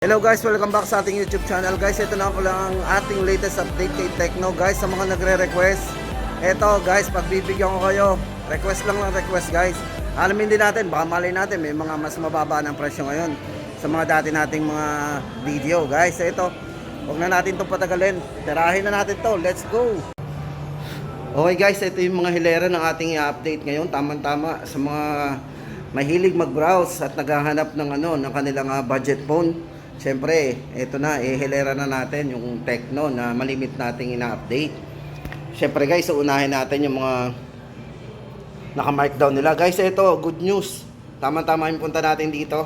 Hello guys, welcome back sa ating YouTube channel guys. Ito na po lang ang ating latest update kay Tecno guys. Sa mga nagre-request, ito guys, pagbibigyan ko kayo, request lang ng request guys. Alamin din natin, baka malay natin may mga mas mababa ng presyo ngayon sa mga dati nating mga video guys. Ito, huwag na natin itong patagalin, tirahin na natin to, let's go. Okay guys, ito yung mga hilera ng ating update ngayon. Tama-tama sa mga mahilig mag-browse at naghahanap ng kanilang budget phone. Siyempre, ito na, hilera na natin yung Tecno na malimit nating ina-update. Siyempre guys, unahin natin yung mga naka-markdown nila. Guys, ito, good news. Tama-tama yung punta natin dito.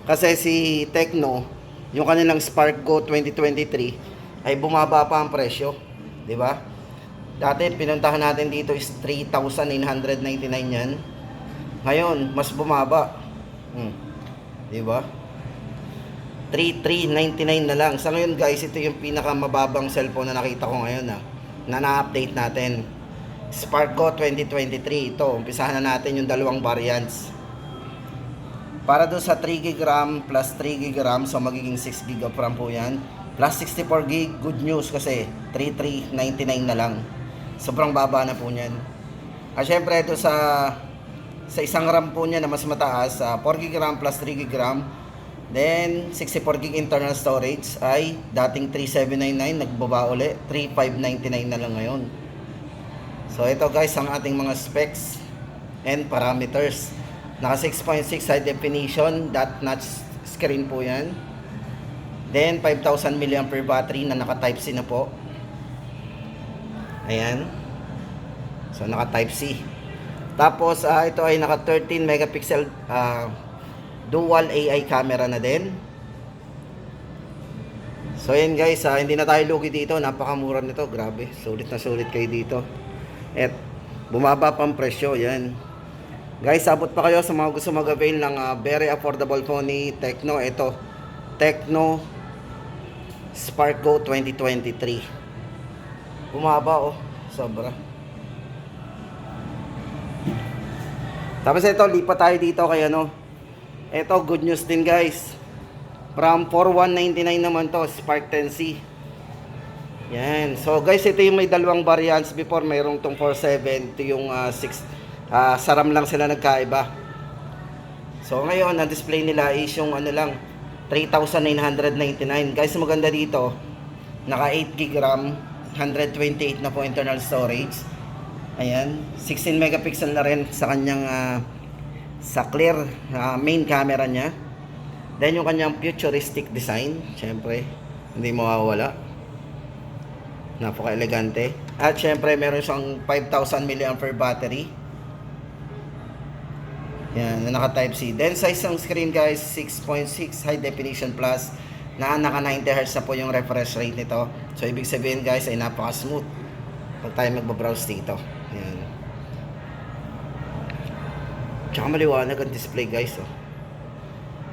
Kasi si Tecno, yung kanilang Spark Go 2023, ay bumaba pa ang presyo. Diba? Dati, pinuntahan natin dito is 3,999 yan. Ngayon, mas bumaba. Diba? 3,399 na lang. Sa ngayon guys, ito yung pinakamababang cellphone na nakita ko ngayon na na-update natin. Spark Go 2023. Ito, umpisahan na natin yung dalawang variants. Para doon sa 3GB RAM plus 3GB RAM, so magiging 6GB of RAM po yan. Plus 64GB, good news kasi 3,399 na lang. Sobrang baba na po niyan. At syempre ito sa isang RAM po niya na mas mataas, 4GB RAM plus 3GB RAM. Then 64GB internal storage ay dating 3,799, nagbaba uli 3,599 na lang ngayon. So ito guys ang ating mga specs and parameters. Naka 6.6 high definition dot notch screen po yan. Then 5,000 mAh battery na naka type C na po. Ayan. So naka type C. Tapos ito ay naka 13 megapixel dual AI camera na din. So yan guys, hindi na tayo lugi dito, napakamura nito, grabe, sulit na sulit kayo dito. At bumaba pang presyo, yan. Guys, sabot pa kayo sa mga gusto mag-avail ng very affordable phone ni Tecno. Ito, Tecno Spark Go 2023. Bumaba sobra. Tapos ito, lipat tayo dito kay ito, good news din guys. From 4,199 naman to, Spark 10C. Yan. So guys, ito yung may dalawang variants. Before, mayroong tong 4,7. Ito yung 6. Sa RAM lang sila nagkaiba. So ngayon, ang display nila is yung lang, 3,999. Guys, maganda dito. Naka 8GB RAM, 128 na po internal storage. Ayan. 16 megapixel na rin sa kanyang sa clear main camera niya. Then yung kanyang futuristic design, syempre hindi mawawala, napaka-elegante. At syempre meron siyang 5,000 mAh battery. Yan, na naka type C. Then size ng screen guys, 6.6 high definition plus na naka 90Hz na po yung refresh rate nito. So ibig sabihin guys ay napaka-smooth pag tayo magbabrowse dito. Yan. Tsaka maliwanag ang display guys.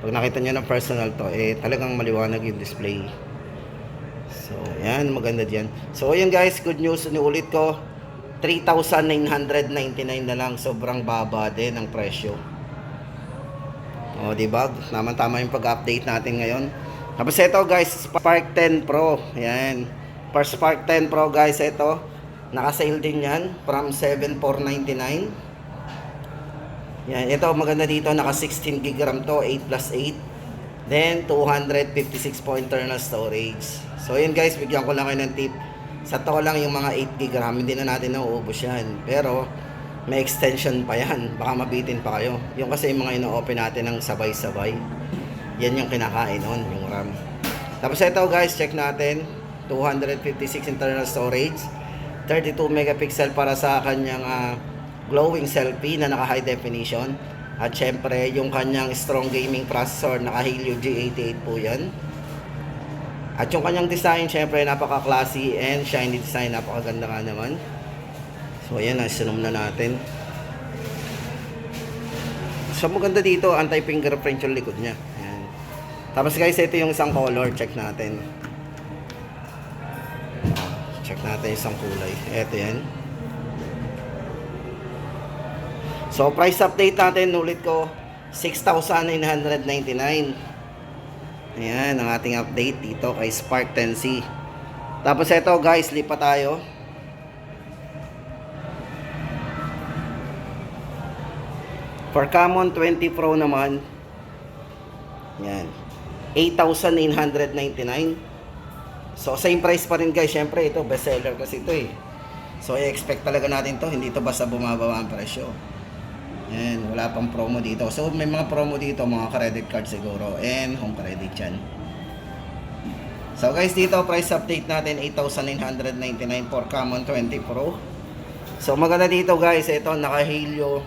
Pag nakita nyo ng personal to, talagang maliwanag yung display. So yan, maganda diyan. So ayan guys, good news, ulit ko, 3,999 na lang. Sobrang baba din ang presyo. Diba? Tama-tama yung pag-update natin ngayon. Tapos ito guys, Spark 10 Pro. Ayan. For Spark 10 Pro guys, ito naka-sale din yan from 7,499. Yan, ito maganda dito, naka 16GB RAM to, 8 plus 8. Then 256 po internal storage. So yun guys, bigyan ko lang kayo ng tip. Sa to lang yung mga 8GB RAM, hindi na natin nauubos yan. Pero may extension pa yan, baka mabitin pa kayo. Yung kasi yung mga ino-open natin ng sabay-sabay, yan yung kinakain nun, yung RAM. Tapos ito guys, check natin, 256 internal storage, 32 megapixel para sa kanyang glowing selfie na naka high definition. At syempre yung kanyang strong gaming processor, naka Helio G88 po yan. At yung kanyang design, syempre napaka classy and shiny design, napakaganda nga naman. So ayan, sinum na natin. So maganda dito, anti-fingerprint yung likod nya. Ayan. Tapos guys, ito yung isang color, check natin. Check natin isang kulay. Ito yan. So price update natin, ulit ko, 6,999. Ayan, ang ating update dito kay Spark 10C. Tapos ito guys, lipat tayo. For Camon 20 Pro naman, yan, 8,999. So same price pa rin guys. Syempre ito best seller kasi ito eh. So i-expect talaga natin to, hindi to basta bumababa ang presyo. Yan, wala pang promo dito. So may mga promo dito, mga credit card siguro and home credit yan. So guys, dito price update natin 8,999 for Camon 20 Pro. So maganda dito guys, ito naka Helio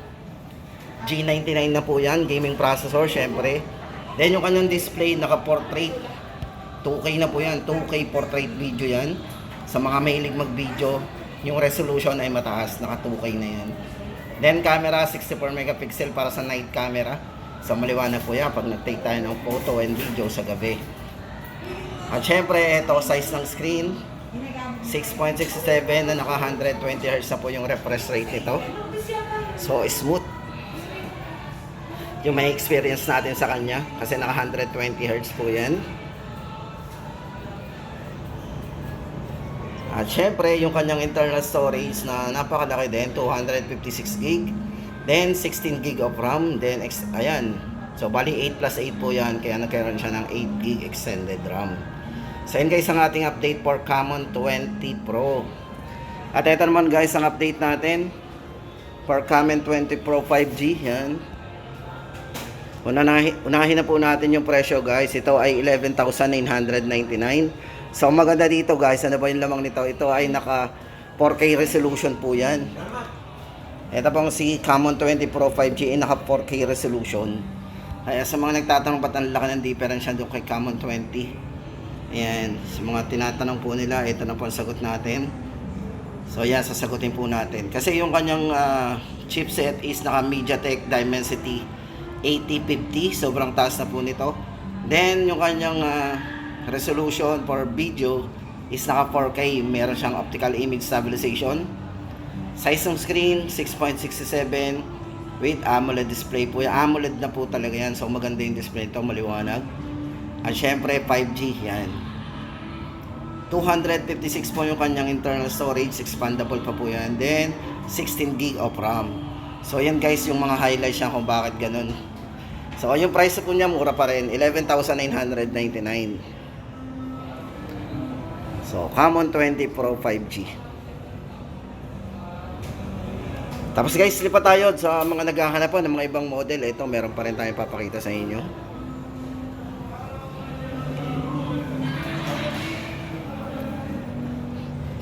G99 na po yan, gaming processor syempre. Then yung kanyang display naka portrait, 2K na po yan, 2K portrait video yan. Sa mga mahilig mag video, yung resolution ay mataas, naka 2K na yan. Then camera 64 megapixel para sa night camera. So maliwanag po yan pag nag-take tayo ng photo and video sa gabi. At syempre ito size ng screen 6.67 na naka 120Hz na po yung refresh rate nito. So smooth yung may experience natin sa kanya kasi naka 120Hz po yan. At syempre yung kanyang internal storage na napakalaki din, 256GB, then 16GB of RAM, then ayan, so bali 8 plus 8 po yan, kaya nagkaroon siya ng 8GB extended RAM. So yun guys ang ating update for Camon 20 Pro. At ito naman guys ang update natin for Camon 20 Pro 5G. Yan, unahin na po natin yung presyo guys. Ito ay 11,999. So maganda dito guys, ano ba yung lamang nito? Ito ay naka 4K resolution po yan. Ito pong si Camon 20 Pro 5G ay naka 4K resolution. Kaya sa mga nagtatanong ba't ang laki ng difference doon kay Camon 20, ayan, sa mga tinatanong po nila, ito na po ang sagot natin. So yan, sasagutin po natin. Kasi yung kanyang chipset is naka MediaTek Dimensity 8050, sobrang taas na po nito. Then yung kanyang resolution for video is naka 4K, meron siyang optical image stabilization. Size ng screen 6.67 with AMOLED display po. AMOLED na po talaga yan, so maganda yung display ito, maliwanag. At syempre 5G yan. 256 po yung kanyang internal storage, expandable pa po yan. Then 16GB of RAM. So yan guys yung mga highlights niya kung bakit ganun. So yung price po niya mura pa rin, 11,999. So Camon 20 Pro 5G. Tapos guys, lipat tayo sa mga naghahanap po ng mga ibang model. Ito meron pa rin tayong papakita sa inyo.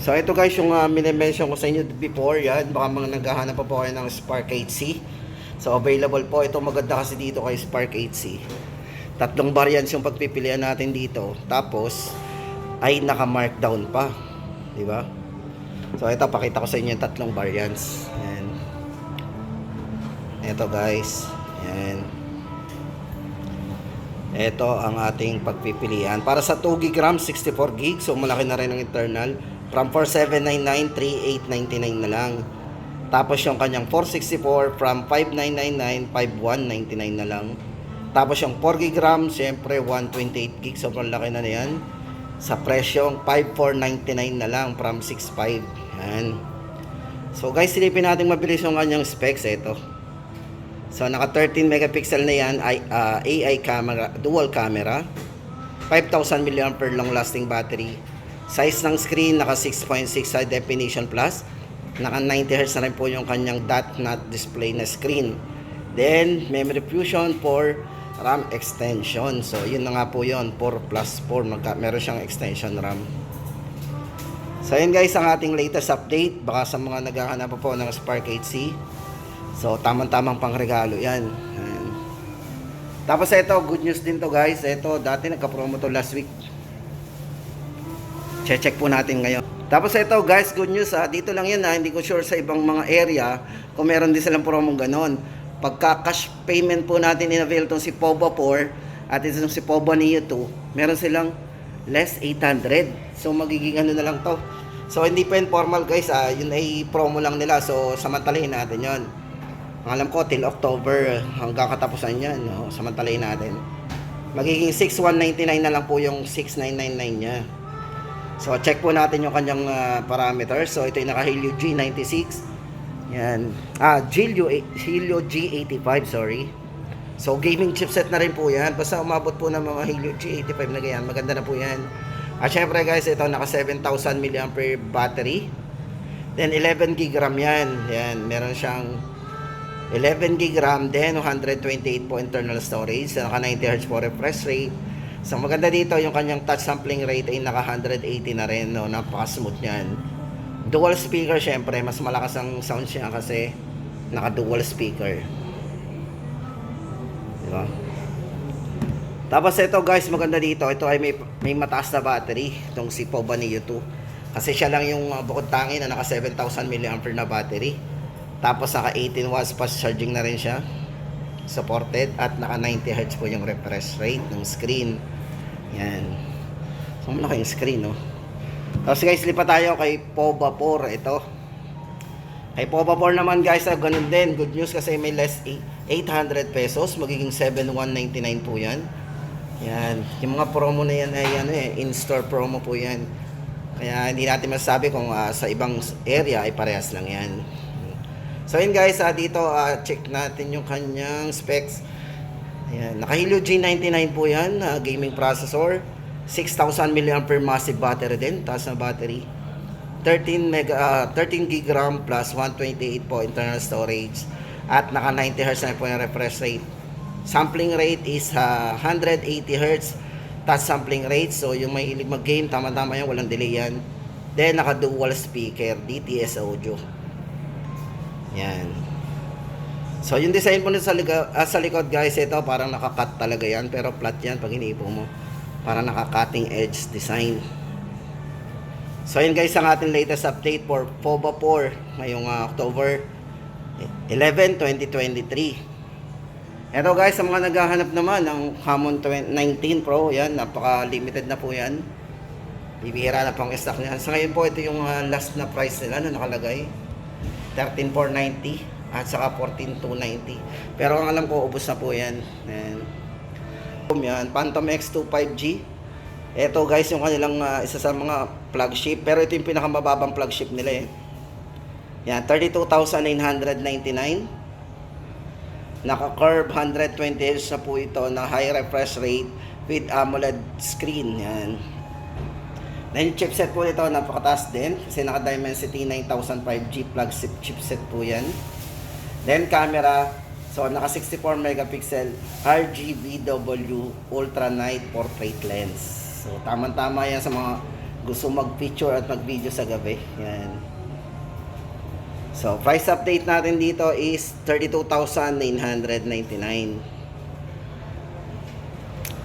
So ito guys yung minimension ko sa inyo before. Yan, baka mga naghahanap pa po kayo ng Spark 8C. So available po ito, maganda kasi dito kay Spark 8C. Tatlong variants yung pagpipilian natin dito. Tapos ay naka-markdown pa, di ba? So ito pakita ko sa inyo yung tatlong variants. Yan. Ito guys, yan. Ito ang ating pagpipilian. Para sa 2GB RAM, 64GB, so malaki na rin ang internal. From 4799, 3899 na lang. Tapos yung kanyang 464 from 5999, 5199 na lang. Tapos yung 4GB RAM, syempre 128GB, sobrang laki na yan. Sa presyong 5499 na lang from 65. Yan. So guys, silipin natin mabilis yung kanyang specs. Ito. So naka 13 megapixel na yan, AI camera, dual camera. 5,000 mAh long lasting battery. Size ng screen naka 6.6 high definition plus. Naka 90Hz na rin po yung kanyang dot not display na screen. Then memory fusion for RAM extension. So yun na nga po yun, 4 plus 4, meron siyang extension RAM. So yun guys ang ating latest update. Baka sa mga naghahanap pa po ng Spark 8C, so tamang-tamang pangregalo yan. Ayan. Tapos ito, good news din to guys. Ito, dati nagka-promo to last week. Check po natin ngayon. Tapos ito guys, good news dito lang yan hindi ko sure sa ibang mga area kung meron din silang promo ganon. Pagka cash payment po natin in-avail itong si POBA 4 at itong si POBA Neo 2, meron silang less 800. So magiging ano na lang to. So hindi pa informal guys, yun ay promo lang nila. So samantalahin natin yon. Ang alam ko till October hanggang katapusan yan, no? Samantalahin natin. Magiging 6,199 na lang po yung 6,999 niya. So check po natin yung kanyang parameters. So ito yung naka Helio G96. Yan. Helio G85, sorry. So gaming chipset na rin po yan. Basta umabot po ng mga Helio G85 na ganyan, maganda na po yan. At syempre guys, ito naka 7,000 mAh battery. Then 11 GB RAM yan. Yan, meron siyang 11 GB RAM, then 128 po internal storage. Naka 90 Hz po refresh rate. So maganda dito yung kanyang touch sampling rate ay naka 180 na rin, no? Napaka smooth niyan. Dual speaker, syempre mas malakas ang sound siya kasi naka dual speaker. Diba? Tapos ito guys, maganda dito, ito ay may mataas na battery, itong si Poba Neo 2. Kasi siya lang yung bukod tangi na naka 7,000 mAh na battery. Tapos naka 18 watts fast charging na rin siya. Supported at naka 90 Hz po yung refresh rate ng screen. Yan. So malaki yung screen, no? Tapos guys, lipat tayo kay Poba 4. Ito. Kay Poba 4 naman guys, ganun din. Good news kasi may less 800 pesos. Magiging 7,199 po yan. Yan. Yung mga promo na yan ay in-store promo po yan. Kaya hindi natin masasabi kung sa ibang area ay parehas lang yan. So yun guys, dito check natin yung kanyang specs. Ayan, naka Helio G99 po yan, gaming processor. 6,000 mAh massive battery din, taas na battery. 13 GB RAM plus 128 po internal storage. At naka 90 Hz na po yung refresh rate. Sampling rate is 180 Hz touch sampling rate. So yung may hilig mag-game, tama-tama yan, walang delay yan. Then naka dual speaker, DTS audio. Yan. So yung design po nito sa likod guys, ito parang naka-cut talaga yan, pero flat yan pag iniipo mo. Parang naka-cutting edge design. So yun guys, ang ating latest update for Poba 4 ngayong October 11, 2023. Ito guys, sa mga naghahanap naman ng Hamon 19 Pro, yan, napaka-limited na po yan. Bibihira na pang stock niyan. Sa ngayon po, ito yung last na price nila na nakalagay. 13,490 at saka 14,290. Pero ang alam ko, ubos na po yan. Yan, Phantom X2 5G. Ito guys, yung kanilang isa sa mga flagship. Pero ito yung pinakamababang flagship nila eh. Yan, 32,999. Naka-curve 120 Hz na po ito na high refresh rate with AMOLED screen. Yan. Then yung chipset po nito napakataas din kasi naka-Dimensity 9000 5G flagship chipset po yan. Then camera, so naka 64 megapixel RGBW ultra night portrait lens. So tama-tama yan sa mga gusto mag-picture at mag-video sa gabi. Yan. So, price update natin dito is 32,999.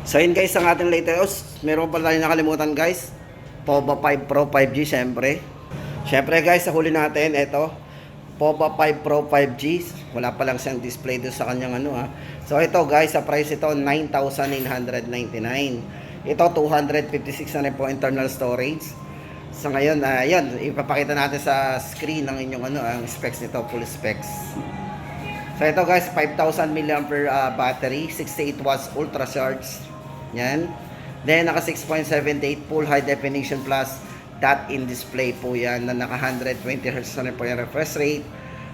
So, yun guys, ang ating latest. Meron pa tayo nakalimutan guys. Poba 5 Pro 5G, syempre. Syempre guys, sa huli natin, ito. Poba 5 Pro 5G. Wala pa lang siyang display doon sa kanyang So, ito guys, sa price ito, 9,999. Ito, 256 na rin po internal storage. So ngayon, yan, ipapakita natin sa screen ng inyong ang specs nito, full specs. So ito guys, 5,000 mAh battery, 68 watts ultra charge. Yan. Then naka 6.78 full high definition plus dot-in display po yan na naka 120 Hz na rin po yung refresh rate.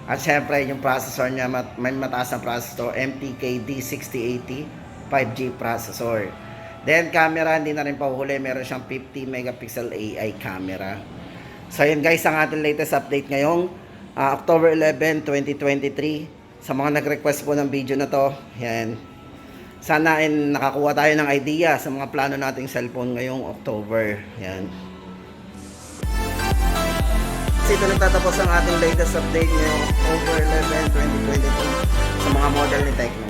At syempre yung processor niya, may mataas na processor, MTK D6080 5G processor. Then camera, hindi na rin pahuhuli, meron siyang 50 megapixel AI camera. So yun guys, ang ating latest update ngayong October 11, 2023. Sa mga nag-request po ng video na to, yan. Sana nakakuha tayo ng idea sa mga plano nating cellphone ngayong October. Yan. Ito nagtatapos ang ating latest update ngayong October 11, 2022 sa mga model ni Tecno.